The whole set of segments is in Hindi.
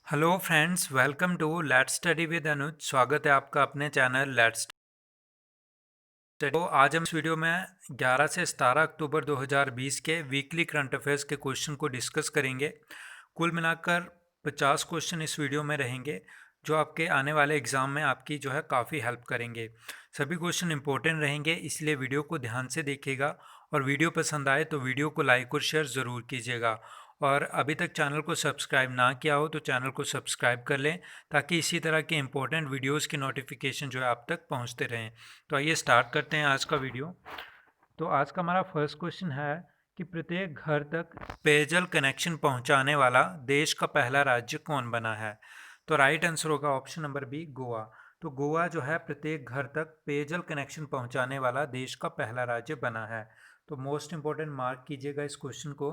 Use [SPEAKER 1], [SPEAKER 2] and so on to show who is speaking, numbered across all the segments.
[SPEAKER 1] Hello friends, welcome to let's study with Anuj. स्वागत है आपका अपने चैनल लेट्स स्टडी। तो आज हम इस वीडियो में 11 से 17 अक्टूबर 2020 के वीकली करंट अफेयर्स के क्वेश्चन को डिस्कस करेंगे। कुल मिलाकर 50 क्वेश्चन इस वीडियो में रहेंगे जो आपके आने वाले एग्ज़ाम में आपकी जो है काफ़ी हेल्प करेंगे। सभी क्वेश्चन इंपॉर्टेंट रहेंगे, इसलिए वीडियो को ध्यान से देखिएगा और वीडियो पसंद आए तो वीडियो को लाइक और शेयर ज़रूर कीजिएगा। और अभी तक चैनल को सब्सक्राइब ना किया हो तो चैनल को सब्सक्राइब कर लें ताकि इसी तरह के इंपॉर्टेंट वीडियोस की नोटिफिकेशन जो है आप तक पहुंचते रहें। तो आइए स्टार्ट करते हैं आज का वीडियो। तो आज का हमारा फर्स्ट क्वेश्चन है कि प्रत्येक घर तक पेयजल कनेक्शन पहुंचाने वाला देश का पहला राज्य कौन बना है। तो राइट आंसर होगा ऑप्शन नंबर बी, गोवा। तो गोवा जो है प्रत्येक घर तक पेयजल कनेक्शन पहुंचाने वाला देश का पहला राज्य बना है। तो मोस्ट इंपॉर्टेंट मार्क कीजिएगा इस क्वेश्चन को।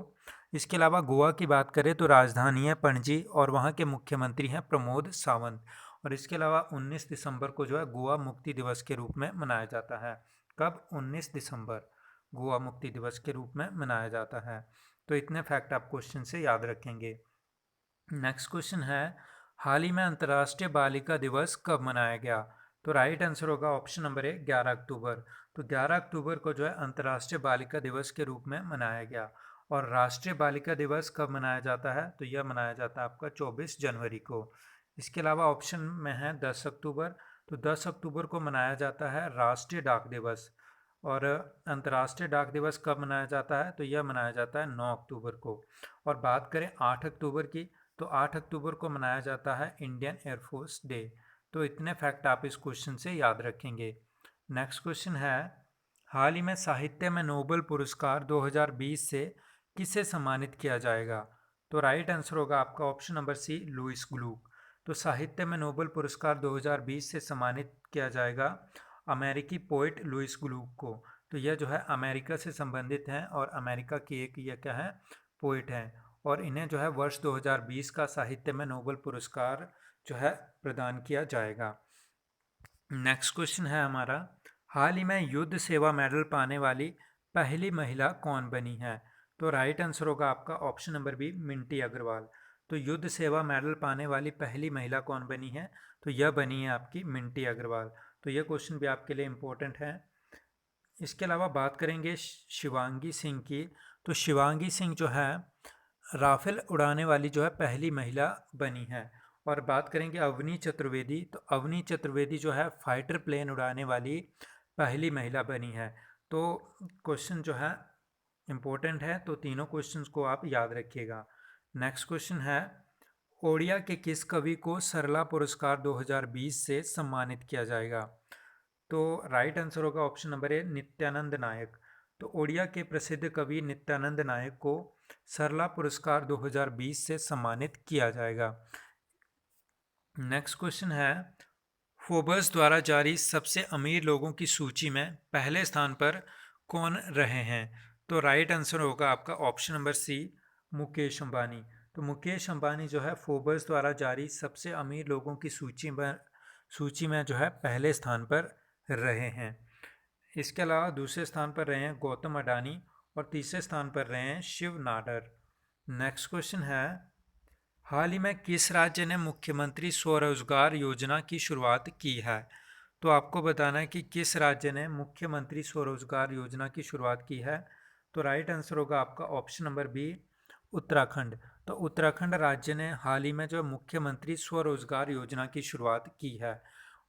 [SPEAKER 1] इसके अलावा गोवा की बात करें तो राजधानी है पणजी और वहाँ के मुख्यमंत्री हैं प्रमोद सावंत। और इसके अलावा 19 दिसंबर को जो है गोवा मुक्ति दिवस के रूप में मनाया जाता है। कब? 19 दिसंबर गोवा मुक्ति दिवस के रूप में मनाया जाता है। तो इतने फैक्ट आप क्वेश्चन से याद रखेंगे। नेक्स्ट क्वेश्चन है, हाल ही में अंतर्राष्ट्रीय बालिका दिवस कब मनाया गया। तो राइट आंसर होगा ऑप्शन नंबर ए, 11 अक्टूबर। तो 11 अक्टूबर को जो है अंतर्राष्ट्रीय बालिका दिवस के रूप में मनाया गया। और राष्ट्रीय बालिका दिवस कब मनाया जाता है? तो यह मनाया जाता है आपका 24 जनवरी को। इसके अलावा ऑप्शन में है 10 अक्टूबर। तो 10 अक्टूबर को मनाया जाता है राष्ट्रीय डाक दिवस। और अंतर्राष्ट्रीय डाक दिवस कब मनाया जाता है? तो यह मनाया जाता है 9 अक्टूबर को। और बात करें 8 अक्टूबर की, तो 8 अक्टूबर को मनाया जाता है इंडियन एयरफोर्स डे। तो इतने फैक्ट आप इस क्वेश्चन से याद रखेंगे। नेक्स्ट क्वेश्चन है, हाल ही में साहित्य में नोबेल पुरस्कार 2020 से किसे सम्मानित किया जाएगा। तो राइट आंसर होगा आपका option number C, Louise Glück. तो साहित्य में नोबेल पुरस्कार 2020 से सम्मानित किया जाएगा अमेरिकी पोइट लुईस ग्लूक को। तो यह जो है अमेरिका से संबंधित हैं और अमेरिका की एक यह क्या है, पोइट हैं। और इन्हें जो है वर्ष 2020 का साहित्य में नोबेल पुरस्कार जो है प्रदान किया जाएगा। नेक्स्ट क्वेश्चन है हमारा, हाल ही में युद्ध सेवा मेडल पाने वाली पहली महिला कौन बनी है। तो राइट आंसर होगा आपका option number B, Minty Agarwal. तो युद्ध सेवा मेडल पाने वाली पहली महिला कौन बनी है? तो यह बनी है आपकी मिंटी अग्रवाल। तो यह क्वेश्चन भी आपके लिए इम्पोर्टेंट है। इसके अलावा बात करेंगे शिवांगी सिंह की। तो शिवांगी सिंह जो है राफेल उड़ाने वाली जो है पहली महिला बनी है। और बात करेंगे अवनी चतुर्वेदी, तो अवनी चतुर्वेदी जो है फाइटर प्लेन उड़ाने वाली पहली महिला बनी है। तो क्वेश्चन जो है इम्पोर्टेंट है, तो तीनों क्वेश्चंस को आप याद रखिएगा। नेक्स्ट क्वेश्चन है, ओडिया के किस कवि को सरला पुरस्कार 2020 से सम्मानित किया जाएगा। तो राइट आंसर होगा ऑप्शन नंबर ए, नित्यानंद नायक। तो ओडिया के प्रसिद्ध कवि नित्यानंद नायक को सरला पुरस्कार 2020 से सम्मानित किया जाएगा। नेक्स्ट क्वेश्चन है, फोर्ब्स द्वारा जारी सबसे अमीर लोगों की सूची में पहले स्थान पर कौन रहे हैं। तो राइट आंसर होगा आपका option number C, Mukesh Ambani. तो मुकेश अंबानी जो है फोर्ब्स द्वारा जारी सबसे अमीर लोगों की सूची में जो है पहले स्थान पर रहे हैं। इसके अलावा दूसरे स्थान पर रहे हैं गौतम अडानी और तीसरे स्थान पर रहे हैं शिव नाडर। नेक्स्ट क्वेश्चन है, हाल ही में किस राज्य ने मुख्यमंत्री स्वरोजगार योजना की शुरुआत की है। तो आपको बताना है कि किस राज्य ने मुख्यमंत्री स्वरोजगार योजना की शुरुआत की है। तो राइट आंसर होगा आपका ऑप्शन नंबर बी, उत्तराखंड। तो उत्तराखंड राज्य ने हाल ही में जो मुख्यमंत्री स्वरोजगार योजना की शुरुआत की है।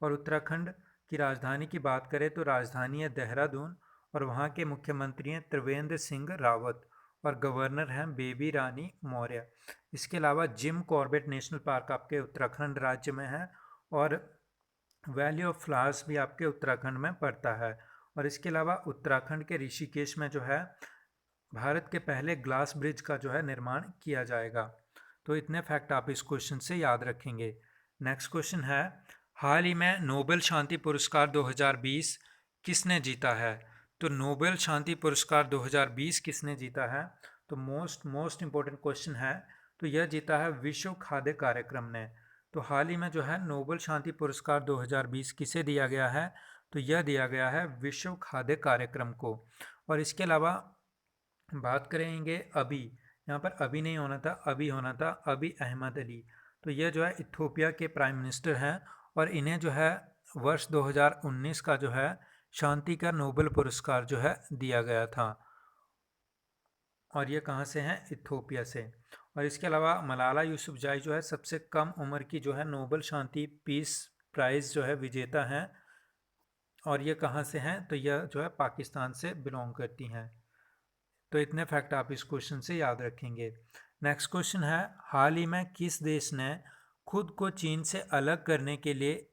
[SPEAKER 1] और उत्तराखंड की राजधानी की बात करें तो राजधानी है देहरादून और वहाँ के मुख्यमंत्री हैं त्रिवेंद्र सिंह रावत और गवर्नर हैं बेबी रानी मौर्य। इसके अलावा जिम कॉर्बेट नेशनल पार्क आपके उत्तराखंड राज्य में है और वैली ऑफ फ्लावर्स भी आपके उत्तराखंड में पड़ता है। और इसके अलावा उत्तराखंड के ऋषिकेश में जो है भारत के पहले ग्लास ब्रिज का जो है निर्माण किया जाएगा। तो इतने फैक्ट आप इस क्वेश्चन से याद रखेंगे। नेक्स्ट क्वेश्चन है, हाल ही में नोबेल शांति पुरस्कार 2020 किसने जीता है। तो नोबेल शांति पुरस्कार 2020 किसने जीता है? तो मोस्ट इम्पोर्टेंट क्वेश्चन है। तो यह जीता है विश्व खाद्य कार्यक्रम ने। तो हाल ही में जो है नोबेल शांति पुरस्कार 2020 किसे दिया गया है? तो यह दिया गया है विश्व खाद्य कार्यक्रम को। और इसके अलावा बात करेंगे अभी, यहाँ पर अभी नहीं होना था, अभी होना था, अभी अहमद अली। तो ये जो है इथियोपिया के प्राइम मिनिस्टर हैं और इन्हें जो है वर्ष 2019 का जो है शांति का नोबेल पुरस्कार जो है दिया गया था। और ये कहाँ से हैं? इथियोपिया से। और इसके अलावा मलाला यूसुफजाई जो है सबसे कम उम्र की जो है नोबेल शांति पीस प्राइज़ जो है विजेता हैं। और ये कहाँ से हैं? तो यह जो है पाकिस्तान से बिलोंग करती हैं। तो इतने फैक्ट आप इस क्वेश्चन से याद रखेंगे। नेक्स्ट क्वेश्चन है, हाल ही में किस देश ने खुद को चीन से अलग करने के लिए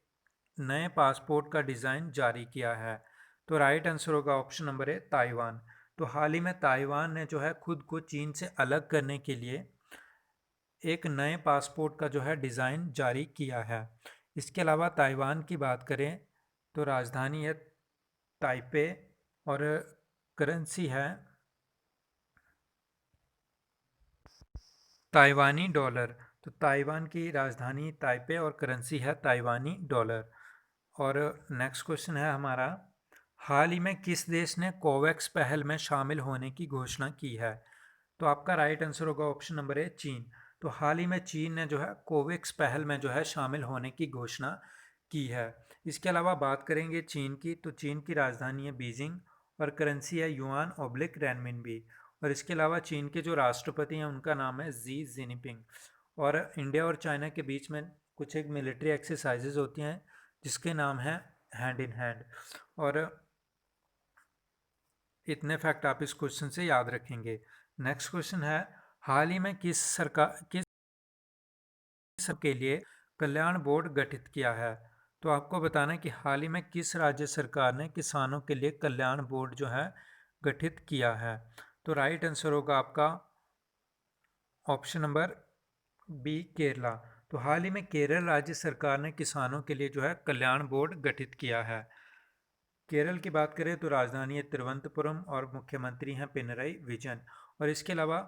[SPEAKER 1] नए पासपोर्ट का डिज़ाइन जारी किया है? तो राइट आंसर होगा ऑप्शन नंबर ए ताइवान। तो हाल ही में ताइवान ने जो है खुद को चीन से अलग करने के लिए एक नए पासपोर्ट का जो है डिज़ाइन जारी किया है। इसके अलावा ताइवान की बात करें तो राजधानी है ताइपे और करेंसी है ताइवानी डॉलर। तो ताइवान की राजधानी ताइपे और करेंसी है ताइवानी डॉलर। और नेक्स्ट क्वेश्चन है हमारा, हाल ही में किस देश ने कोवैक्स पहल में शामिल होने की घोषणा की है? तो आपका राइट आंसर होगा ऑप्शन नंबर ए चीन। तो हाल ही में चीन ने जो है कोवैक्स पहल में जो है शामिल होने की घोषणा की है। इसके अलावा बात करेंगे चीन की, तो चीन की राजधानी है बीजिंग और करेंसी है युआन ओब्लिक रेनमिनबी। और इसके अलावा चीन के जो राष्ट्रपति हैं उनका नाम है जी जिनपिंग। और इंडिया और चाइना के बीच में कुछ एक मिलिट्री एक्सरसाइजेज होती हैं जिसके नाम है हैंड इन हैंड। और इतने फैक्ट आप इस क्वेश्चन से याद रखेंगे। नेक्स्ट क्वेश्चन है, हाल ही में किस के लिए कल्याण बोर्ड गठित किया है? तो आपको बताना है कि हाल ही में किस राज्य सरकार ने किसानों के लिए कल्याण बोर्ड जो है गठित किया है? तो राइट आंसर होगा आपका ऑप्शन नंबर बी केरला। तो हाल ही में केरल राज्य सरकार ने किसानों के लिए जो है कल्याण बोर्ड गठित किया है। केरल की बात करें तो राजधानी है तिरुवनंतपुरम और मुख्यमंत्री हैं पिनरई विजयन। और इसके अलावा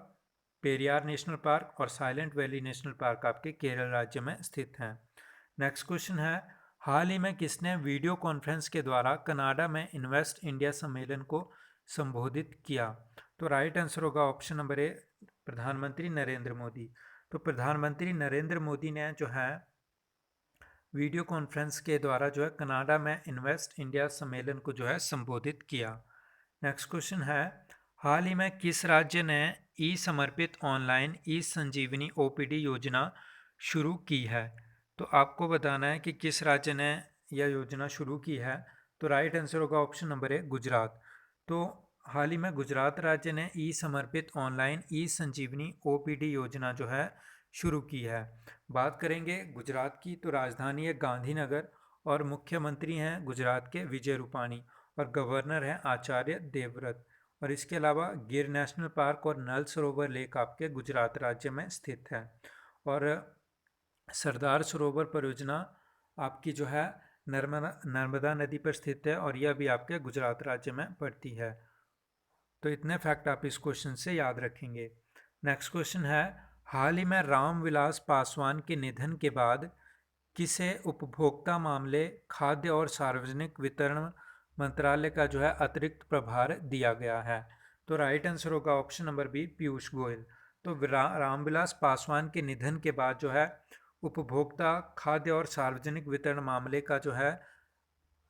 [SPEAKER 1] पेरियार नेशनल पार्क और साइलेंट वैली नेशनल पार्क आपके केरल राज्य में स्थित हैं। नेक्स्ट क्वेश्चन है, हाल ही में किसने वीडियो कॉन्फ्रेंस के द्वारा कनाडा में इन्वेस्ट इंडिया सम्मेलन को संबोधित किया? तो राइट आंसर होगा ऑप्शन नंबर ए प्रधानमंत्री नरेंद्र मोदी। तो प्रधानमंत्री नरेंद्र मोदी ने जो है वीडियो कॉन्फ्रेंस के द्वारा जो है कनाडा में इन्वेस्ट इंडिया सम्मेलन को जो है संबोधित किया। नेक्स्ट क्वेश्चन है, हाल ही में किस राज्य ने ई समर्पित ऑनलाइन ई संजीवनी ओपीडी योजना शुरू की है? तो आपको बताना है कि किस राज्य ने यह योजना शुरू की है। तो राइट आंसर होगा ऑप्शन नंबर ए गुजरात। तो हाल ही में गुजरात राज्य ने ई समर्पित ऑनलाइन ई संजीवनी ओपीडी योजना जो है शुरू की है। बात करेंगे गुजरात की, तो राजधानी है गांधीनगर और मुख्यमंत्री हैं गुजरात के विजय रूपाणी और गवर्नर हैं आचार्य देवव्रत। और इसके अलावा गिर नेशनल पार्क और नल सरोवर लेक आपके गुजरात राज्य में स्थित है। और सरदार सरोवर परियोजना आपकी जो है नर्मदा नदी पर स्थित है और यह भी आपके गुजरात राज्य में पड़ती है। तो इतने फैक्ट आप इस क्वेश्चन से याद रखेंगे। नेक्स्ट क्वेश्चन है, हाल ही में रामविलास पासवान के निधन के बाद किसे उपभोक्ता मामले खाद्य और सार्वजनिक वितरण मंत्रालय का जो है अतिरिक्त प्रभार दिया गया है? तो राइट आंसर होगा option number B Piyush Goyal. तो रामविलास पासवान के निधन के बाद जो है उपभोक्ता खाद्य और सार्वजनिक वितरण मामले का जो है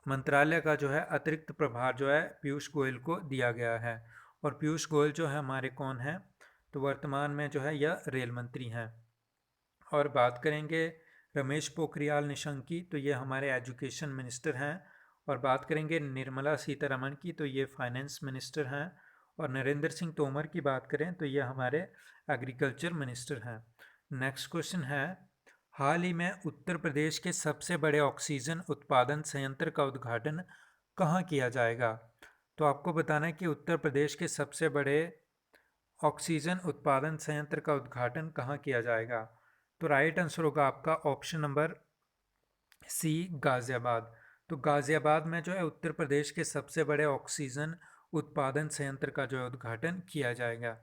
[SPEAKER 1] मंत्रालय का जो है अतिरिक्त प्रभार जो है पीयूष गोयल को दिया गया है। और पीयूष गोयल जो है हमारे कौन हैं? तो वर्तमान में जो है यह रेल मंत्री हैं। और बात करेंगे रमेश पोखरियाल निशंक की, तो ये हमारे एजुकेशन मिनिस्टर हैं। और बात करेंगे निर्मला सीतारमण की, तो ये फाइनेंस मिनिस्टर हैं। और नरेंद्र सिंह तोमर की बात करें तो ये हमारे एग्रीकल्चर मिनिस्टर हैं। नेक्स्ट क्वेश्चन है, हाल ही में उत्तर प्रदेश के सबसे बड़े ऑक्सीजन उत्पादन संयंत्र का उद्घाटन कहाँ किया जाएगा? तो आपको बताना है कि उत्तर प्रदेश के सबसे बड़े ऑक्सीजन उत्पादन संयंत्र का उद्घाटन कहाँ किया जाएगा? तो राइट आंसर होगा आपका ऑप्शन नंबर सी गाज़ियाबाद। तो गाज़ियाबाद में जो है उत्तर प्रदेश के सबसे बड़े ऑक्सीजन उत्पादन संयंत्र का जो है उद्घाटन किया जाएगा।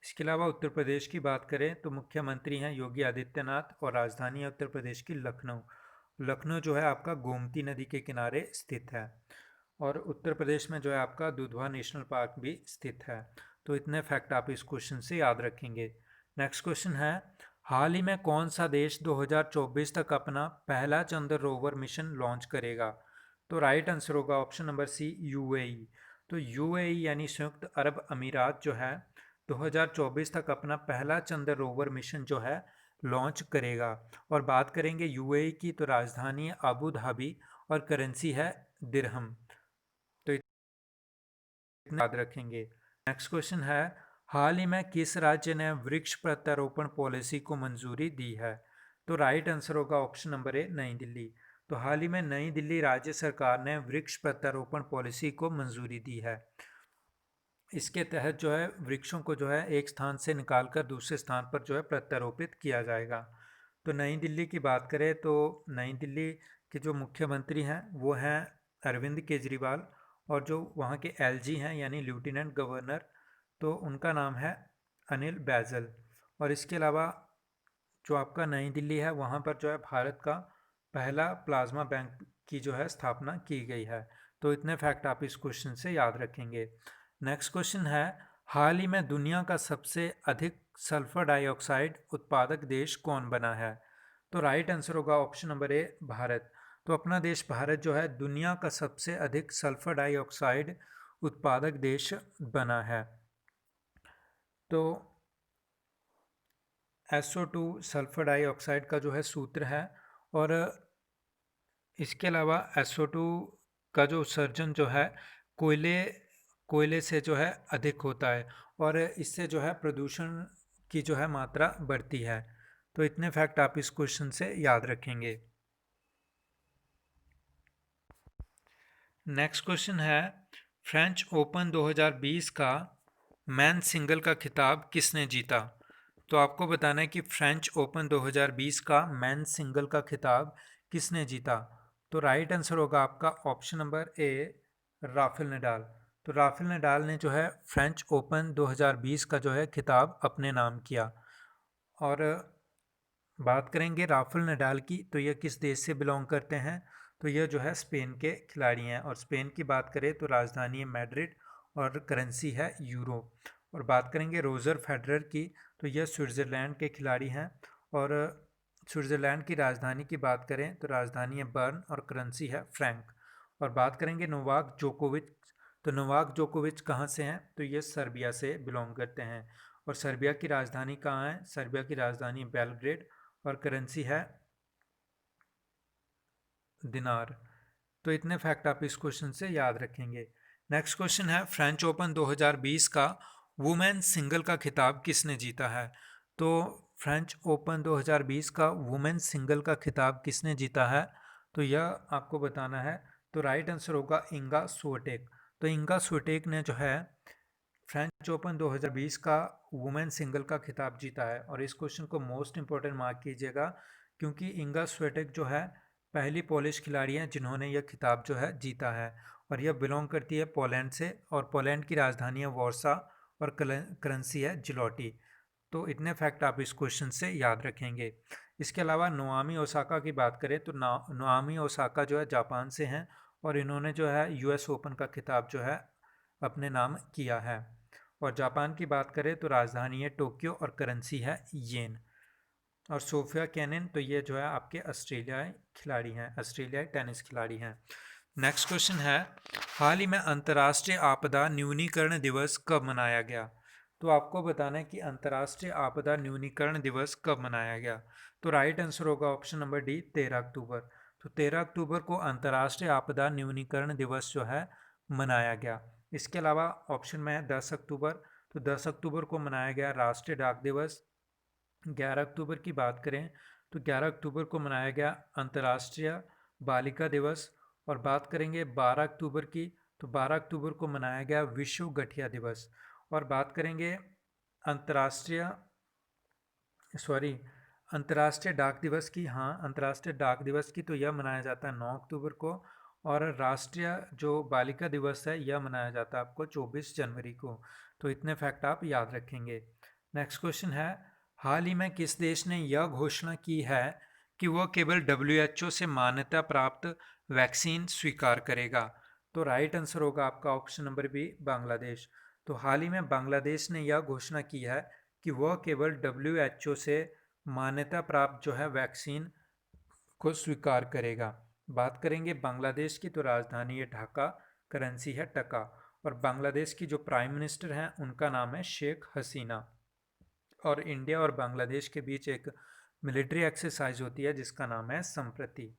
[SPEAKER 1] इसके अलावा उत्तर प्रदेश की बात करें तो मुख्यमंत्री हैं योगी आदित्यनाथ और राजधानी है उत्तर प्रदेश की लखनऊ। लखनऊ जो है आपका गोमती नदी के किनारे स्थित है। और उत्तर प्रदेश में जो है आपका दुधवा नेशनल पार्क भी स्थित है। तो इतने फैक्ट आप इस क्वेश्चन से याद रखेंगे। नेक्स्ट क्वेश्चन है, हाल ही में कौन सा देश 2024 तक अपना पहला चंद्र रोवर मिशन लॉन्च करेगा? तो राइट आंसर होगा ऑप्शन नंबर सी, यूएई। तो यूएई यानी संयुक्त अरब अमीरात जो है 2024 तक अपना पहला चंद्र रोवर मिशन जो है लॉन्च करेगा। और बात करेंगे यूएई की, तो राजधानी है अबू धाबी और करेंसी है दिरहम। तो इतना याद रखेंगे। नेक्स्ट क्वेश्चन है, हाल ही में किस राज्य ने वृक्ष प्रत्यारोपण पॉलिसी को मंजूरी दी है? तो राइट आंसर होगा ऑप्शन नंबर ए, नई दिल्ली। तो हाल ही में नई दिल्ली राज्य सरकार ने वृक्ष प्रत्यारोपण पॉलिसी को मंजूरी दी है। इसके तहत जो है वृक्षों को जो है एक स्थान से निकालकर दूसरे स्थान पर जो है प्रत्यारोपित किया जाएगा। तो नई दिल्ली की बात करें तो नई दिल्ली के जो मुख्यमंत्री हैं वो हैं अरविंद केजरीवाल, और जो वहाँ के एलजी हैं यानी लेफ्टिनेंट गवर्नर, तो उनका नाम है अनिल बैजल। और इसके अलावा जो आपका नई दिल्ली है वहाँ पर जो है भारत का पहला प्लाज्मा बैंक की जो है स्थापना की गई है। तो इतने फैक्ट आप इस क्वेश्चन से याद रखेंगे। नेक्स्ट क्वेश्चन है, हाल ही में दुनिया का सबसे अधिक सल्फर डाइऑक्साइड उत्पादक देश कौन बना है? तो राइट आंसर होगा ऑप्शन नंबर ए, भारत। तो अपना देश भारत जो है दुनिया का सबसे अधिक सल्फर डाइऑक्साइड उत्पादक देश बना है। तो SO2 सल्फर डाइऑक्साइड का जो है सूत्र है, और इसके अलावा SO2 का जो उत्सर्जन जो है कोयले से जो है अधिक होता है, और इससे जो है प्रदूषण की जो है मात्रा बढ़ती है। तो इतने फैक्ट आप इस क्वेश्चन से याद रखेंगे। नेक्स्ट क्वेश्चन है, फ्रेंच ओपन 2020 का मैन सिंगल का खिताब किसने जीता? तो आपको बताना है कि फ्रेंच ओपन 2020 का मैन सिंगल का खिताब किसने जीता? तो राइट आंसर होगा आपका option number A, Rafael Nadal. तो राफेल नडाल ने जो है फ्रेंच ओपन 2020 का जो है खिताब अपने नाम किया। और बात करेंगे राफेल नडाल की, तो यह किस देश से बिलोंग करते हैं? तो यह जो है स्पेन के खिलाड़ी हैं, और स्पेन की बात करें तो राजधानी है मैड्रिड और करेंसी है यूरो। और बात करेंगे रोजर फेडरर की, तो यह स्विट्ज़रलैंड के खिलाड़ी हैं, और स्विट्ज़रलैंड की राजधानी की बात करें तो राजधानी है बर्न और करेंसी है फ्रैंक। और बात करेंगे नोवाक जोकोविच, तो नोवाक जोकोविच कहाँ से हैं? तो ये सर्बिया से बिलोंग करते हैं। और सर्बिया की राजधानी कहाँ है? सर्बिया की राजधानी बेलग्रेड और करेंसी है दिनार। तो इतने फैक्ट आप इस क्वेश्चन से याद रखेंगे। नेक्स्ट क्वेश्चन है, फ्रेंच ओपन 2020 का वुमेन सिंगल का खिताब किसने जीता है? तो फ्रेंच ओपन 2020 का वुमेन सिंगल का खिताब किसने जीता है? तो यह आपको बताना है। तो राइट आंसर होगा इंगा स्विटेक। तो इंगा स्विटेक ने जो है फ्रेंच ओपन 2020 का वुमेन सिंगल का खिताब जीता है। और इस क्वेश्चन को मोस्ट इंपॉर्टेंट मार्क कीजिएगा, क्योंकि इंगा स्विटेक जो है पहली पोलिश खिलाड़ी हैं जिन्होंने यह खिताब जो है जीता है, और यह बिलोंग करती है पोलैंड से, और पोलैंड की राजधानी है वॉर्सा और करेंसी है जिलोटी। तो इतने फैक्ट आप इस क्वेश्चन से याद रखेंगे। इसके अलावा नोआमी ओसाका की बात करें तो नोआमी ओसाका जो है जापान से हैं, और इन्होंने जो है US ओपन का खिताब जो है अपने नाम किया है। और जापान की बात करें तो राजधानी है टोक्यो और करेंसी है येन। और सोफिया केनिन, तो ये जो है आपके ऑस्ट्रेलियाई खिलाड़ी हैं, ऑस्ट्रेलियाई टेनिस खिलाड़ी हैं। नेक्स्ट क्वेश्चन है, हाल ही में अंतर्राष्ट्रीय आपदा न्यूनीकरण दिवस कब मनाया गया? तो आपको बताना है कि अंतर्राष्ट्रीय आपदा न्यूनीकरण दिवस कब मनाया गया। तो राइट आंसर होगा ऑप्शन नंबर डी, 13 अक्टूबर। तो 13 अक्टूबर को अंतर्राष्ट्रीय आपदा न्यूनीकरण दिवस जो है मनाया गया। इसके अलावा ऑप्शन में है 10 अक्टूबर। तो 10 अक्टूबर को मनाया गया राष्ट्रीय डाक दिवस। 11 अक्टूबर की बात करें तो 11 अक्टूबर को मनाया गया अंतर्राष्ट्रीय बालिका दिवस। और बात करेंगे 12 अक्टूबर की, तो 12 अक्टूबर को मनाया गया विश्व गठिया दिवस। और बात करेंगे अंतर्राष्ट्रीय सॉरी अंतर्राष्ट्रीय डाक दिवस की, हाँ अंतर्राष्ट्रीय डाक दिवस की, तो यह मनाया जाता है 9 अक्टूबर को। और राष्ट्रीय जो बालिका दिवस है यह मनाया जाता है आपको 24 जनवरी को। तो इतने फैक्ट आप याद रखेंगे। नेक्स्ट क्वेश्चन है, हाल ही में किस देश ने यह घोषणा की है कि वह केवल WHO से मान्यता प्राप्त वैक्सीन स्वीकार करेगा? तो राइट आंसर होगा आपका ऑप्शन नंबर बी, बांग्लादेश। तो हाल ही में बांग्लादेश ने यह घोषणा की है कि वह केवल WHO से मान्यता प्राप्त जो है वैक्सीन को स्वीकार करेगा। बात करेंगे बांग्लादेश की, तो राजधानी है ढाका, करेंसी है टका, और बांग्लादेश की जो प्राइम मिनिस्टर हैं उनका नाम है शेख हसीना। और इंडिया और बांग्लादेश के बीच एक मिलिट्री एक्सरसाइज होती है जिसका नाम है संप्रति।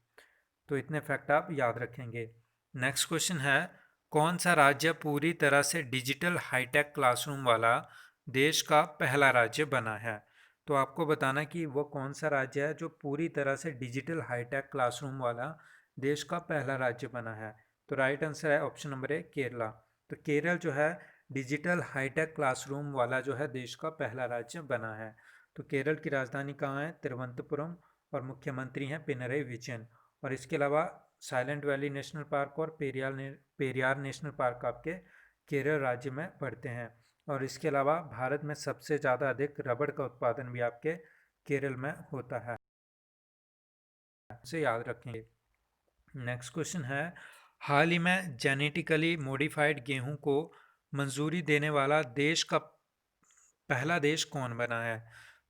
[SPEAKER 1] तो इतने फैक्ट आप याद रखेंगे। नेक्स्ट क्वेश्चन है, कौन सा राज्य पूरी तरह से डिजिटल हाईटेक क्लासरूम वाला देश का पहला राज्य बना है? तो आपको बताना कि वो कौन सा राज्य है जो पूरी तरह से डिजिटल हाईटेक क्लासरूम वाला देश का पहला राज्य बना है। तो राइट आंसर है ऑप्शन नंबर ए, केरला। तो केरल जो है डिजिटल हाईटेक क्लासरूम वाला जो है देश का पहला राज्य बना है। तो केरल की राजधानी कहाँ है? तिरुवनंतपुरम, और मुख्यमंत्री हैं पिनरई विजयन। और इसके अलावा साइलेंट वैली नेशनल पार्क और पेरियार नेशनल पार्क आपके केरल राज्य में पड़ते हैं। और इसके अलावा भारत में सबसे ज़्यादा अधिक रबड़ का उत्पादन भी आपके केरल में होता है, इसे याद रखेंगे। नेक्स्ट क्वेश्चन है, हाल ही में जेनेटिकली मॉडिफाइड गेहूं को मंजूरी देने वाला देश का पहला देश कौन बना है?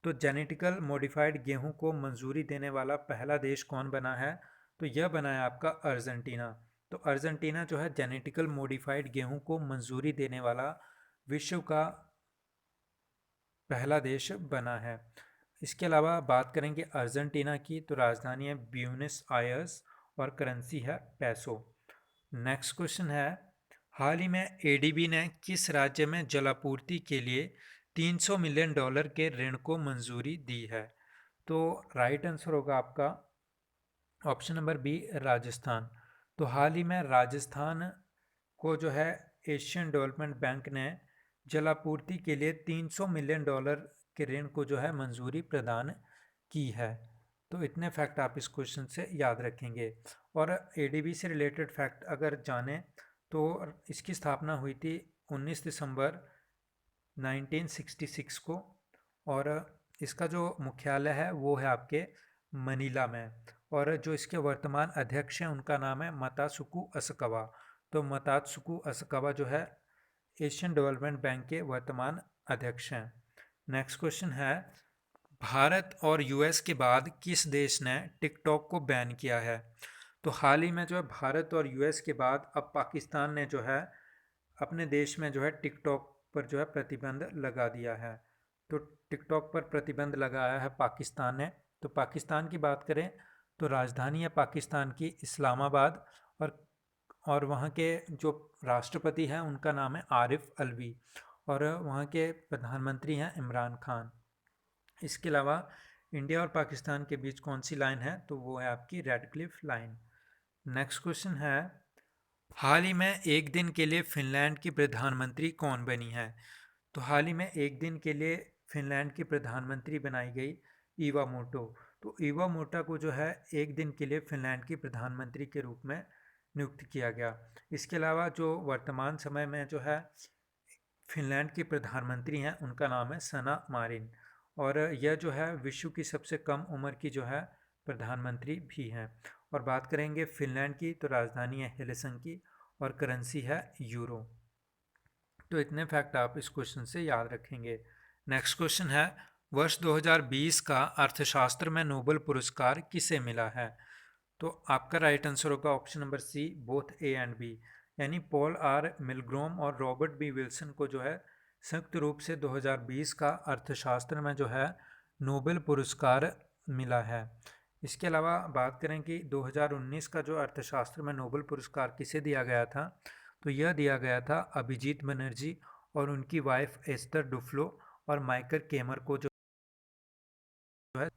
[SPEAKER 1] तो जेनेटिकल मॉडिफाइड गेहूं को मंजूरी देने वाला पहला देश कौन बना है? तो यह बना है आपका अर्जेंटीना। तो अर्जेंटीना जो है जेनेटिकल मॉडिफाइड गेहूं को मंजूरी देने वाला विश्व का पहला देश बना है। इसके अलावा बात करेंगे अर्जेंटीना की, तो राजधानी है ब्यूनस आयर्स और करेंसी है पैसो। नेक्स्ट क्वेश्चन है, हाल ही में एडीबी ने किस राज्य में जलापूर्ति के लिए $300 मिलियन के ऋण को मंजूरी दी है? तो राइट आंसर होगा आपका ऑप्शन नंबर बी, राजस्थान। तो हाल ही में राजस्थान को जो है एशियन डेवलपमेंट बैंक ने जलापूर्ति के लिए $300 मिलियन के ऋण को जो है मंजूरी प्रदान की है। तो इतने फैक्ट आप इस क्वेश्चन से याद रखेंगे। और एडीबी से रिलेटेड फैक्ट अगर जानें तो इसकी स्थापना हुई थी 19 दिसंबर 1966 को, और इसका जो मुख्यालय है वो है आपके मनीला में। और जो इसके वर्तमान अध्यक्ष हैं उनका नाम है मतासुकु असकावा। तो मतात्सुकु असकावा जो है एशियन डेवलपमेंट बैंक के वर्तमान अध्यक्ष हैं। नेक्स्ट क्वेश्चन है, भारत और यूएस के बाद किस देश ने टिकटॉक को बैन किया है? तो हाल ही में जो है भारत और यूएस के बाद अब पाकिस्तान ने जो है अपने देश में जो है टिकटॉक पर जो है प्रतिबंध लगा दिया है। तो टिकटॉक पर प्रतिबंध लगाया है पाकिस्तान ने। तो पाकिस्तान की बात करें तो राजधानी है पाकिस्तान की इस्लामाबाद, और वहाँ के जो राष्ट्रपति हैं उनका नाम है आरिफ अलवी, और वहाँ के प्रधानमंत्री हैं इमरान खान। इसके अलावा इंडिया और पाकिस्तान के बीच कौन सी लाइन है? तो वो है आपकी red Cliff line. Next question है, हाल ही में एक दिन के लिए फिनलैंड की प्रधानमंत्री कौन बनी है? तो हाल ही में एक दिन के लिए फिनलैंड की प्रधानमंत्री बनाई गई ईवा मोटो। तो ईवा मोटा को जो है एक दिन के लिए फिनलैंड की प्रधानमंत्री के रूप में नियुक्त किया गया। इसके अलावा जो वर्तमान समय में जो है फिनलैंड की प्रधानमंत्री हैं उनका नाम है सना मारिन, और यह जो है विश्व की सबसे कम उम्र की जो है प्रधानमंत्री भी हैं। और बात करेंगे फिनलैंड की, तो राजधानी है हेलसिंकी और करेंसी है यूरो। तो इतने फैक्ट आप इस क्वेश्चन से याद रखेंगे। नेक्स्ट क्वेश्चन है, वर्ष 2020 का अर्थशास्त्र में नोबेल पुरस्कार किसे मिला है? तो आपका राइट आंसर होगा option number C, both A and B, यानी पॉल आर मिलग्रोम और रॉबर्ट बी विल्सन को जो है संयुक्त रूप से 2020 का अर्थशास्त्र में जो है नोबेल पुरस्कार मिला है। इसके अलावा बात करें कि 2019 का जो अर्थशास्त्र में नोबेल पुरस्कार किसे दिया गया था, तो यह दिया गया था अभिजीत बनर्जी और उनकी वाइफ एस्थर डुफ्लो और माइकल केमर को जो है।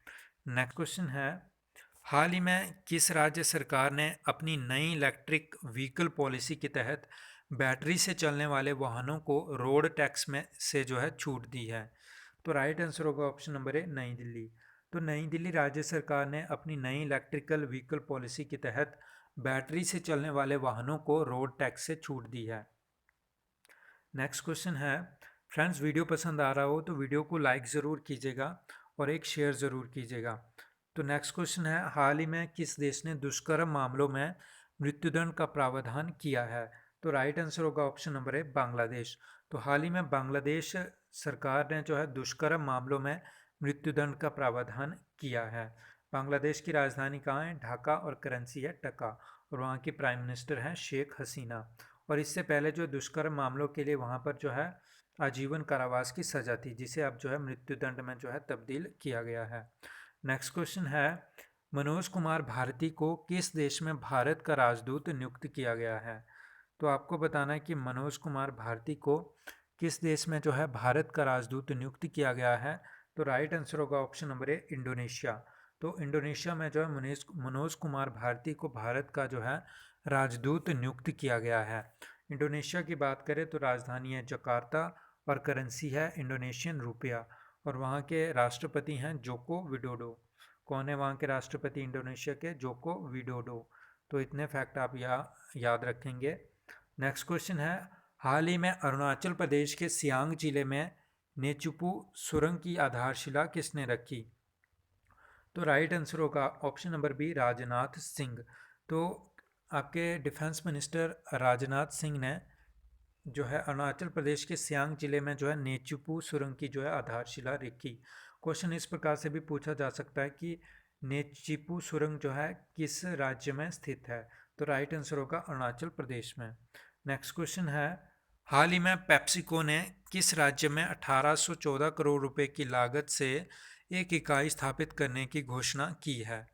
[SPEAKER 1] नेक्स्ट क्वेश्चन है, हाल ही में किस राज्य सरकार ने अपनी नई इलेक्ट्रिक व्हीकल पॉलिसी के तहत बैटरी से चलने वाले वाहनों को रोड टैक्स में से जो है छूट दी है? तो राइट आंसर होगा ऑप्शन नंबर ए, नई दिल्ली। तो नई दिल्ली राज्य सरकार ने अपनी नई इलेक्ट्रिकल व्हीकल पॉलिसी के तहत बैटरी से चलने वाले वाहनों को रोड टैक्स से छूट दी है। नेक्स्ट क्वेश्चन है, फ्रेंड्स वीडियो पसंद आ रहा हो तो वीडियो को लाइक ज़रूर कीजिएगा और एक शेयर ज़रूर कीजिएगा। तो नेक्स्ट क्वेश्चन है, हाल ही में किस देश ने दुष्कर्म मामलों में मृत्युदंड का प्रावधान किया है? तो राइट आंसर होगा ऑप्शन नंबर ए, बांग्लादेश। तो हाल ही में बांग्लादेश सरकार ने जो है दुष्कर्म मामलों में मृत्युदंड का प्रावधान किया है। बांग्लादेश की राजधानी कहाँ है? ढाका, और करेंसी है टका, और वहाँ की प्राइम मिनिस्टर हैं शेख हसीना। और इससे पहले जो दुष्कर्म मामलों के लिए वहाँ पर जो है आजीवन कारावास की सजा थी, जिसे अब जो है मृत्युदंड में जो है तब्दील किया गया है। नेक्स्ट क्वेश्चन है, मनोज कुमार भारती को किस देश में भारत का राजदूत नियुक्त किया गया है? तो आपको बताना है कि मनोज कुमार भारती को किस देश में जो है भारत का राजदूत नियुक्त किया गया है। तो राइट आंसर होगा ऑप्शन नंबर ए, इंडोनेशिया। तो इंडोनेशिया में जो है मनोज कुमार भारती को भारत का जो है राजदूत नियुक्त किया गया है। इंडोनेशिया की बात करें तो राजधानी है जकार्ता, और करेंसी है इंडोनेशियन रुपया, और वहाँ के राष्ट्रपति हैं जोको विडोडो। कौन है वहाँ के राष्ट्रपति इंडोनेशिया के? Joko Widodo. तो इतने फैक्ट आप याद रखेंगे। नेक्स्ट क्वेश्चन है, हाल ही में अरुणाचल प्रदेश के सियांग जिले में नेचुपू सुरंग की आधारशिला किसने रखी? तो राइट आंसर होगा option number B, Rajnath Singh. तो आपके डिफेंस मिनिस्टर राजनाथ सिंह ने जो है अरुणाचल प्रदेश के सियांग जिले में जो है नेचुपू सुरंग की जो है आधारशिला रखी। क्वेश्चन इस प्रकार से भी पूछा जा सकता है कि नेचुपू सुरंग जो है किस राज्य में स्थित है? तो राइट आंसर होगा अरुणाचल प्रदेश में। नेक्स्ट क्वेश्चन है, हाल ही में पेप्सिको ने किस राज्य में 1814 करोड़ रुपए की लागत से एक इकाई स्थापित करने की घोषणा की है?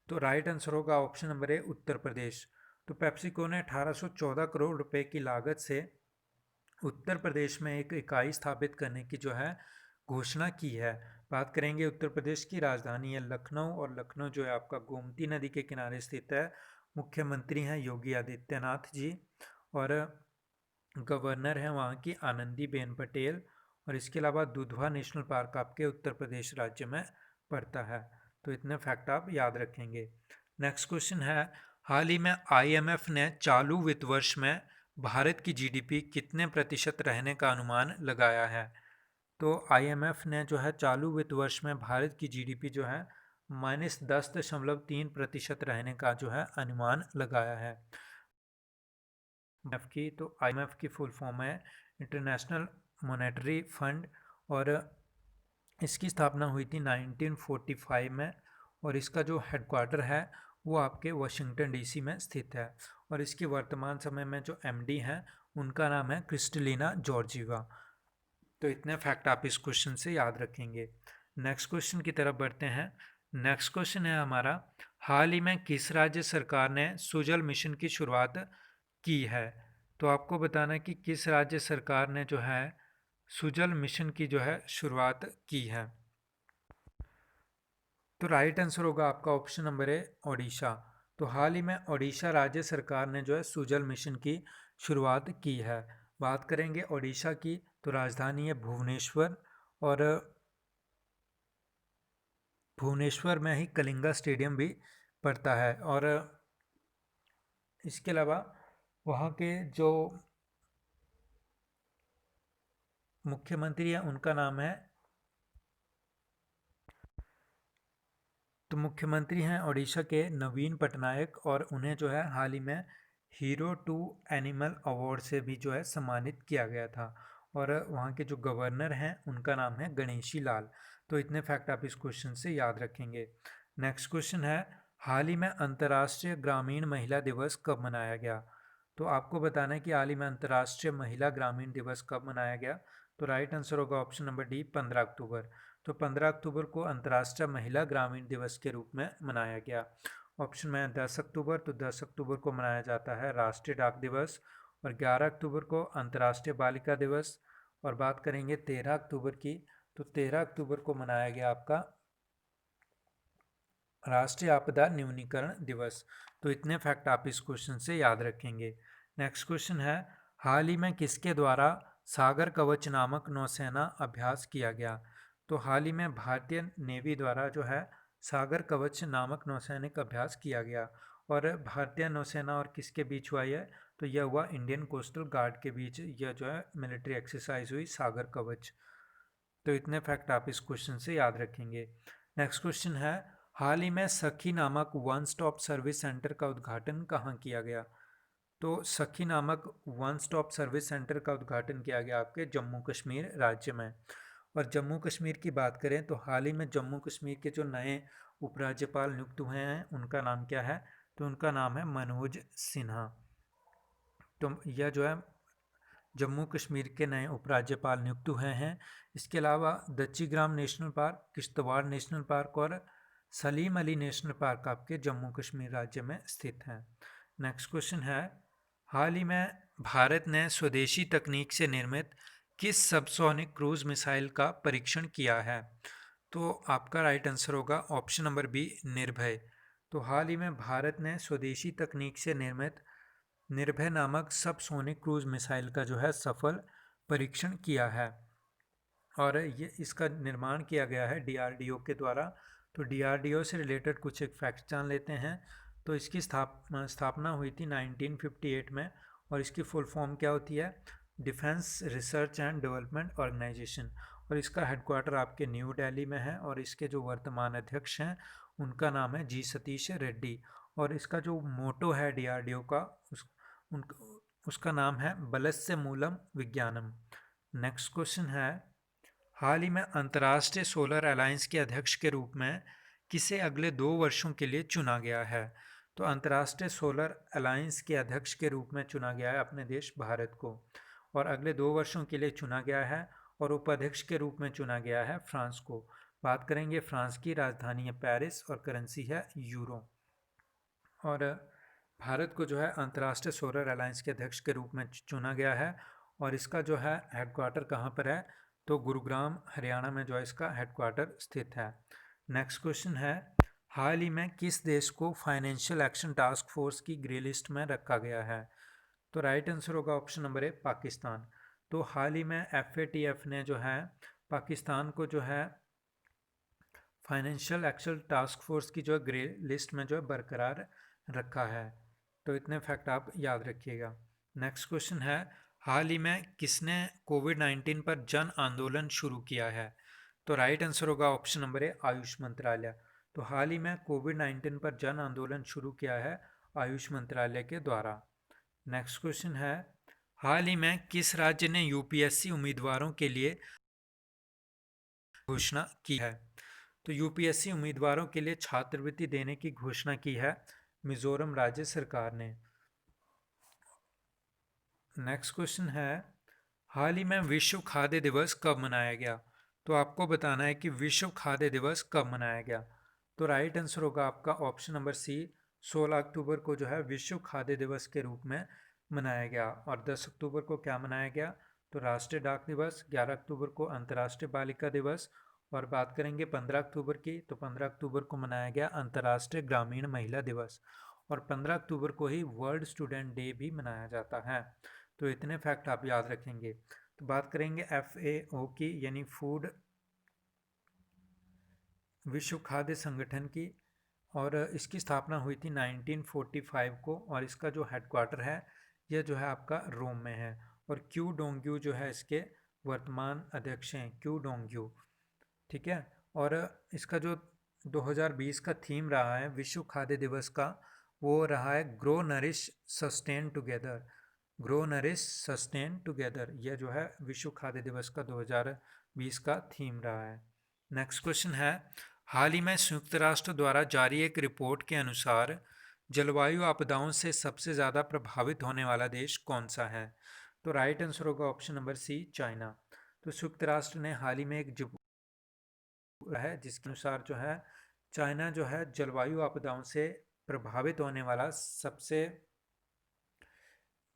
[SPEAKER 1] तो राइट आंसर होगा option number A, Uttar Pradesh. तो पेप्सिको ने 1814 करोड़ रुपए की लागत से उत्तर प्रदेश में एक इकाई स्थापित करने की जो है घोषणा की है। बात करेंगे उत्तर प्रदेश की, राजधानी है लखनऊ, और लखनऊ जो है आपका गोमती नदी के किनारे स्थित है। मुख्यमंत्री हैं योगी आदित्यनाथ जी, और गवर्नर हैं वहाँ की आनंदीबेन पटेल। और इसके अलावा दुधवा नेशनल पार्क आपके उत्तर प्रदेश राज्य में पड़ता है। तो इतने फैक्ट आप याद रखेंगे। नेक्स्ट क्वेश्चन है, हाल ही में आईएमएफ ने चालू वित्त वर्ष में भारत की जीडीपी कितने प्रतिशत रहने का अनुमान लगाया है? तो आईएमएफ ने जो है चालू वित्त वर्ष में भारत की जीडीपी जो है -10.3% रहने का जो है अनुमान लगाया है। आईएमएफ की, तो आईएमएफ की फुल फॉर्म है इंटरनेशनल मॉनेटरी फंड, और इसकी स्थापना हुई थी 1945 में, और इसका जो हेडक्वार्टर है वो आपके वाशिंगटन डीसी में स्थित है। और इसके वर्तमान समय में जो एमडी हैं उनका नाम है क्रिस्टलिना जॉर्जीवा। तो इतने फैक्ट आप इस क्वेश्चन से याद रखेंगे। नेक्स्ट क्वेश्चन की तरफ बढ़ते हैं। नेक्स्ट क्वेश्चन है हमारा, हाल ही में किस राज्य सरकार ने सुजल मिशन की शुरुआत की है? तो आपको बताना है कि किस राज्य सरकार ने जो है सुजल मिशन की जो है शुरुआत की है। तो राइट आंसर होगा आपका ऑप्शन नंबर ए, ओडिशा। तो हाल ही में ओडिशा राज्य सरकार ने जो है सुजल मिशन की शुरुआत की है। बात करेंगे ओडिशा की, तो राजधानी है भुवनेश्वर, और भुवनेश्वर में ही कलिंगा स्टेडियम भी पड़ता है। और इसके अलावा वहाँ के जो मुख्यमंत्री हैं उनका नाम है, तो मुख्यमंत्री हैं ओडिशा के नवीन पटनायक, और उन्हें जो है हाल ही में हीरो टू एनिमल अवार्ड से भी जो है सम्मानित किया गया था। और वहाँ के जो गवर्नर हैं उनका नाम है गणेशी लाल। तो इतने फैक्ट आप इस क्वेश्चन से याद रखेंगे। नेक्स्ट क्वेश्चन है, हाल ही में अंतर्राष्ट्रीय ग्रामीण महिला दिवस कब मनाया गया? तो आपको बताना है कि हाल ही में अंतर्राष्ट्रीय महिला ग्रामीण दिवस कब मनाया गया। तो राइट आंसर होगा ऑप्शन नंबर डी, 15 अक्टूबर। तो 15 अक्टूबर को अंतर्राष्ट्रीय महिला ग्रामीण दिवस के रूप में मनाया गया। ऑप्शन में 10 अक्टूबर, तो 10 अक्टूबर को मनाया जाता है राष्ट्रीय डाक दिवस, और 11 अक्टूबर को अंतर्राष्ट्रीय बालिका दिवस, और बात करेंगे 13 अक्टूबर की, तो 13 अक्टूबर को मनाया गया आपका राष्ट्रीय आपदा न्यूनीकरण दिवस। तो इतने फैक्ट आप इस क्वेश्चन से याद रखेंगे। नेक्स्ट क्वेश्चन है, हाल ही में किसके द्वारा सागर कवच नामक नौसेना अभ्यास किया गया? तो हाल ही में भारतीय नेवी द्वारा जो है सागर कवच नामक नौसैनिक अभ्यास किया गया। और भारतीय नौसेना और किसके बीच हुआ यह? तो यह हुआ इंडियन कोस्टल गार्ड के बीच, यह जो है मिलिट्री एक्सरसाइज हुई सागर कवच। तो इतने फैक्ट आप इस क्वेश्चन से याद रखेंगे। नेक्स्ट क्वेश्चन है, हाल ही में सखी नामक वन स्टॉप सर्विस सेंटर का उद्घाटन कहाँ किया गया? तो सखी नामक वन स्टॉप सर्विस सेंटर का उद्घाटन किया गया आपके जम्मू कश्मीर राज्य में। और जम्मू कश्मीर की बात करें तो हाल ही में जम्मू कश्मीर के जो नए उपराज्यपाल नियुक्त हुए हैं उनका नाम क्या है? तो उनका नाम है मनोज सिन्हा। तो यह जो है जम्मू कश्मीर के नए उपराज्यपाल नियुक्त हुए हैं। इसके अलावा Dachigam national park, Kishtwar national park और सलीम अली नेशनल पार्क आपके जम्मू कश्मीर राज्य में स्थित हैं। नेक्स्ट क्वेश्चन है, हाल ही में भारत ने स्वदेशी तकनीक से निर्मित किस सबसोनिक क्रूज मिसाइल का परीक्षण किया है? तो आपका राइट आंसर होगा ऑप्शन नंबर बी, निर्भय। तो हाल ही में भारत ने स्वदेशी तकनीक से निर्मित निर्भय नामक सबसोनिक क्रूज मिसाइल का जो है सफल परीक्षण किया है और ये इसका निर्माण किया गया है डीआरडीओ के द्वारा। तो डीआरडीओ से रिलेटेड कुछ एक फैक्ट्स जान लेते हैं। तो इसकी स्थापना हुई थी 1958 में और इसकी फुल फॉर्म क्या होती है? Defence research and development organisation. और इसका हेडक्वार्टर आपके न्यू दिल्ली में है और इसके जो वर्तमान अध्यक्ष हैं उनका नाम है जी सतीश रेड्डी। और इसका जो मोटो है डीआरडीओ का उन उसका नाम है बलस्य मूलम विज्ञानम। नेक्स्ट क्वेश्चन है, हाल ही में अंतर्राष्ट्रीय सोलर अलायंस के अध्यक्ष के रूप में किसे अगले 2 वर्षों के लिए चुना गया है? तो अंतर्राष्ट्रीय सोलर अलायंस के अध्यक्ष के रूप में चुना गया है अपने देश भारत को और अगले 2 वर्षों के लिए चुना गया है और उपाध्यक्ष के रूप में चुना गया है फ्रांस को। बात करेंगे फ्रांस की, राजधानी है पेरिस और करेंसी है यूरो। और भारत को जो है अंतर्राष्ट्रीय सोलर अलायंस के अध्यक्ष के रूप में चुना गया है और इसका जो है हेडक्वार्टर कहाँ पर है? तो गुरुग्राम हरियाणा में जो है इसका हेडक्वार्टर स्थित है। नेक्स्ट क्वेश्चन है, हाल ही में किस देश को फाइनेंशियल एक्शन टास्क फोर्स की ग्रे लिस्ट में रखा गया है? तो राइट आंसर होगा ऑप्शन नंबर ए, पाकिस्तान। तो हाल ही में एफएटीएफ ने जो है पाकिस्तान को जो है फाइनेंशियल एक्शन टास्क फोर्स की जो है ग्रे लिस्ट में जो है बरकरार रखा है। तो इतने फैक्ट आप याद रखिएगा। नेक्स्ट क्वेश्चन है, हाल ही में किसने कोविड-19 पर जन आंदोलन शुरू किया है? तो राइट आंसर होगा ऑप्शन नंबर ए, आयुष मंत्रालय। तो हाल ही में कोविड-19 पर जन आंदोलन शुरू किया है आयुष मंत्रालय के द्वारा। नेक्स्ट क्वेश्चन है, हाल ही में किस राज्य ने यूपीएससी उम्मीदवारों के लिए घोषणा की है? तो यूपीएससी उम्मीदवारों के लिए छात्रवृत्ति देने की घोषणा की है मिजोरम राज्य सरकार ने। नेक्स्ट क्वेश्चन है, हाल ही में विश्व खाद्य दिवस कब मनाया गया? तो आपको बताना है कि विश्व खाद्य दिवस कब मनाया गया। तो राइट आंसर होगा आपका ऑप्शन नंबर सी, 16 अक्टूबर को जो है विश्व खाद्य दिवस के रूप में मनाया गया। और 10 अक्टूबर को क्या मनाया गया? तो राष्ट्रीय डाक दिवस। 11 अक्टूबर को अंतर्राष्ट्रीय बालिका दिवस। और बात करेंगे 15 अक्टूबर की, तो 15 अक्टूबर को मनाया गया अंतर्राष्ट्रीय ग्रामीण महिला दिवस। और 15 अक्टूबर को ही वर्ल्ड स्टूडेंट डे भी मनाया जाता है। तो इतने फैक्ट आप याद रखेंगे। तो बात करेंगे FAO की, यानी फूड विश्व खाद्य संगठन की। और इसकी स्थापना हुई थी 1945 को और इसका जो हेडक्वार्टर है यह जो है आपका रोम में है। और क्यू डोंग्यू जो है इसके वर्तमान अध्यक्ष हैं, क्यू डोंग्यू। ठीक है। और इसका जो 2020 का थीम रहा है विश्व खाद्य दिवस का, वो रहा है grow nourish sustain together. Grow nourish sustain together, यह जो है विश्व खाद्य दिवस का 2020 का थीम रहा है। नेक्स्ट क्वेश्चन है, हाल ही में संयुक्त राष्ट्र द्वारा जारी एक रिपोर्ट के अनुसार जलवायु आपदाओं से सबसे ज़्यादा प्रभावित होने वाला देश कौन सा है? तो राइट आंसर होगा ऑप्शन नंबर सी, चाइना। तो संयुक्त राष्ट्र ने हाल ही में एक है जिसके अनुसार जो है चाइना जो है जलवायु आपदाओं से प्रभावित होने वाला सबसे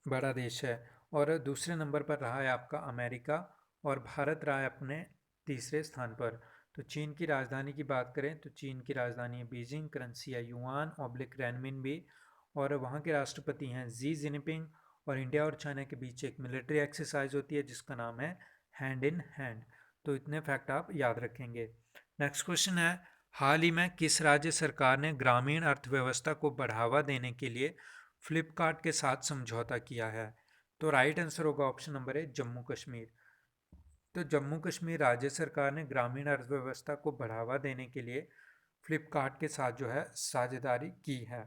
[SPEAKER 1] बड़ा देश है। और दूसरे नंबर पर रहा है आपका अमेरिका और भारत रहा है अपने तीसरे स्थान पर। तो चीन की राजधानी की बात करें तो चीन की राजधानी है बीजिंग, करेंसी है युआन ऑब्लिक रेनमिनबी और वहाँ के राष्ट्रपति हैं जी जिनपिंग। और इंडिया और चाइना के बीच एक मिलिट्री एक्सरसाइज होती है जिसका नाम है हैंड इन हैंड। तो इतने फैक्ट आप याद रखेंगे। नेक्स्ट क्वेश्चन है, हाल ही में किस राज्य सरकार ने ग्रामीण अर्थव्यवस्था को बढ़ावा देने के लिए फ्लिपकार्ट के साथ समझौता किया है? तो राइट आंसर होगा option number A, Jammu Kashmir. तो जम्मू कश्मीर राज्य सरकार ने ग्रामीण अर्थव्यवस्था को बढ़ावा देने के लिए फ्लिपकार्ट के साथ जो है साझेदारी की है।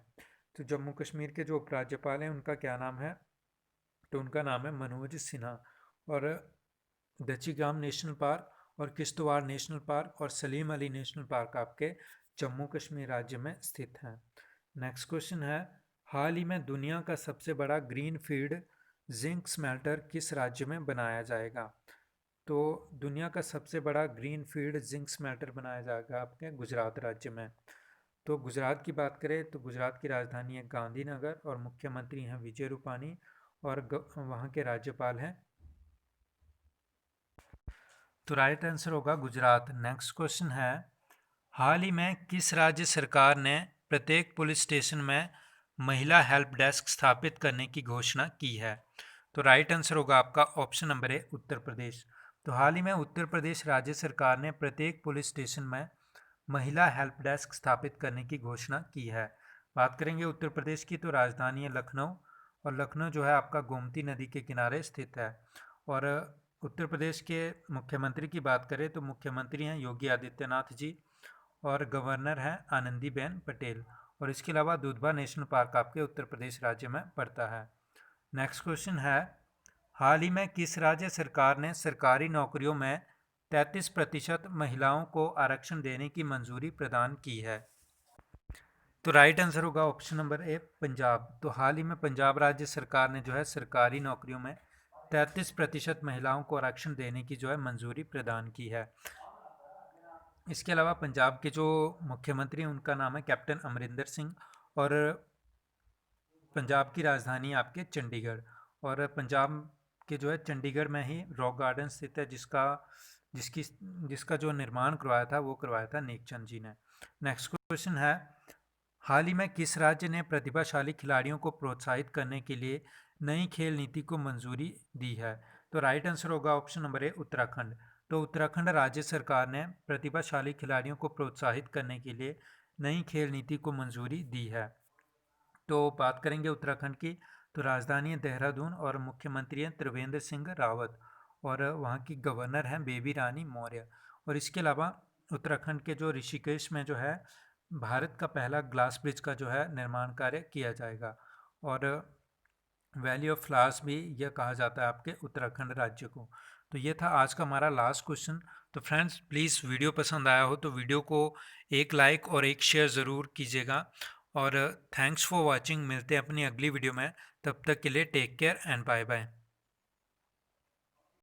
[SPEAKER 1] तो जम्मू कश्मीर के जो उपराज्यपाल हैं उनका क्या नाम है? तो उनका नाम है मनोज सिन्हा। और दच्चीग्राम नेशनल पार्क और किश्तवाड़ नेशनल पार्क और सलीम अली नेशनल पार्क आपके जम्मू कश्मीर राज्य में स्थित हैं। नेक्स्ट क्वेश्चन है, हाल ही में दुनिया का सबसे बड़ा ग्रीन फील्ड जिंक स्मेल्टर किस राज्य में बनाया जाएगा? तो दुनिया का सबसे बड़ा ग्रीन फील्ड जिंक स्मेल्टर बनाया जाएगा आपके गुजरात राज्य में। तो गुजरात की बात करें तो गुजरात की राजधानी है गांधीनगर और मुख्यमंत्री हैं विजय रूपानी और वहाँ के राज्यपाल हैं। तो राइट आंसर होगा गुजरात। नेक्स्ट क्वेश्चन है, हाल ही में किस राज्य सरकार ने प्रत्येक पुलिस स्टेशन में महिला हेल्प डेस्क स्थापित करने की घोषणा की है? तो राइट आंसर होगा आपका option number A Uttar Pradesh. तो हाल ही में उत्तर प्रदेश राज्य सरकार ने प्रत्येक पुलिस स्टेशन में महिला हेल्प डेस्क स्थापित करने की घोषणा की है। बात करेंगे उत्तर प्रदेश की तो राजधानी है लखनऊ और लखनऊ जो है आपका गोमती नदी के किनारे स्थित है। और उत्तर प्रदेश के मुख्यमंत्री की बात करें तो मुख्यमंत्री हैं योगी आदित्यनाथ जी और गवर्नर हैं आनंदीबेन पटेल। और इसके अलावा दुधवा नेशनल पार्क आपके उत्तर प्रदेश राज्य में पड़ता है। नेक्स्ट क्वेश्चन है, हाल ही में किस राज्य सरकार ने सरकारी नौकरियों में 33% महिलाओं को आरक्षण देने की मंजूरी प्रदान की है? तो राइट आंसर होगा ऑप्शन नंबर ए पंजाब। तो हाल ही में पंजाब राज्य सरकार ने जो है सरकारी नौकरियों में 33% महिलाओं को आरक्षण देने की जो है मंजूरी प्रदान की है। इसके अलावा पंजाब के जो मुख्यमंत्री हैं उनका नाम है कैप्टन अमरिंदर सिंह और पंजाब की राजधानी आपके चंडीगढ़। और पंजाब के जो है चंडीगढ़ में ही रॉक गार्डन स्थित है जिसका जो निर्माण करवाया था वो करवाया था नेकचंद जी ने। नेक्स्ट क्वेश्चन है, हाल ही में किस राज्य ने प्रतिभाशाली खिलाड़ियों को प्रोत्साहित करने के लिए नई खेल नीति को मंजूरी दी है? तो राइट आंसर होगा ऑप्शन नंबर ए उत्तराखंड। तो उत्तराखंड राज्य सरकार ने प्रतिभाशाली खिलाड़ियों को प्रोत्साहित करने के लिए नई खेल नीति को मंजूरी दी है। तो बात करेंगे उत्तराखंड की तो राजधानी है देहरादून और मुख्यमंत्री हैं त्रिवेंद्र सिंह रावत और वहाँ की गवर्नर हैं बेबी रानी मौर्य। और इसके अलावा उत्तराखंड के जो ऋषिकेश में जो है भारत का पहला ग्लास ब्रिज का जो है निर्माण कार्य किया जाएगा। और वैली ऑफ फ्लावर्स भी यह कहा जाता है आपके उत्तराखंड राज्य को। तो ये था आज का हमारा लास्ट क्वेश्चन। तो फ्रेंड्स प्लीज़ वीडियो पसंद आया हो तो वीडियो को एक लाइक और एक शेयर ज़रूर कीजिएगा। और थैंक्स फॉर वॉचिंग। मिलते हैं अपनी अगली वीडियो में, तब तक के लिए take care and bye bye.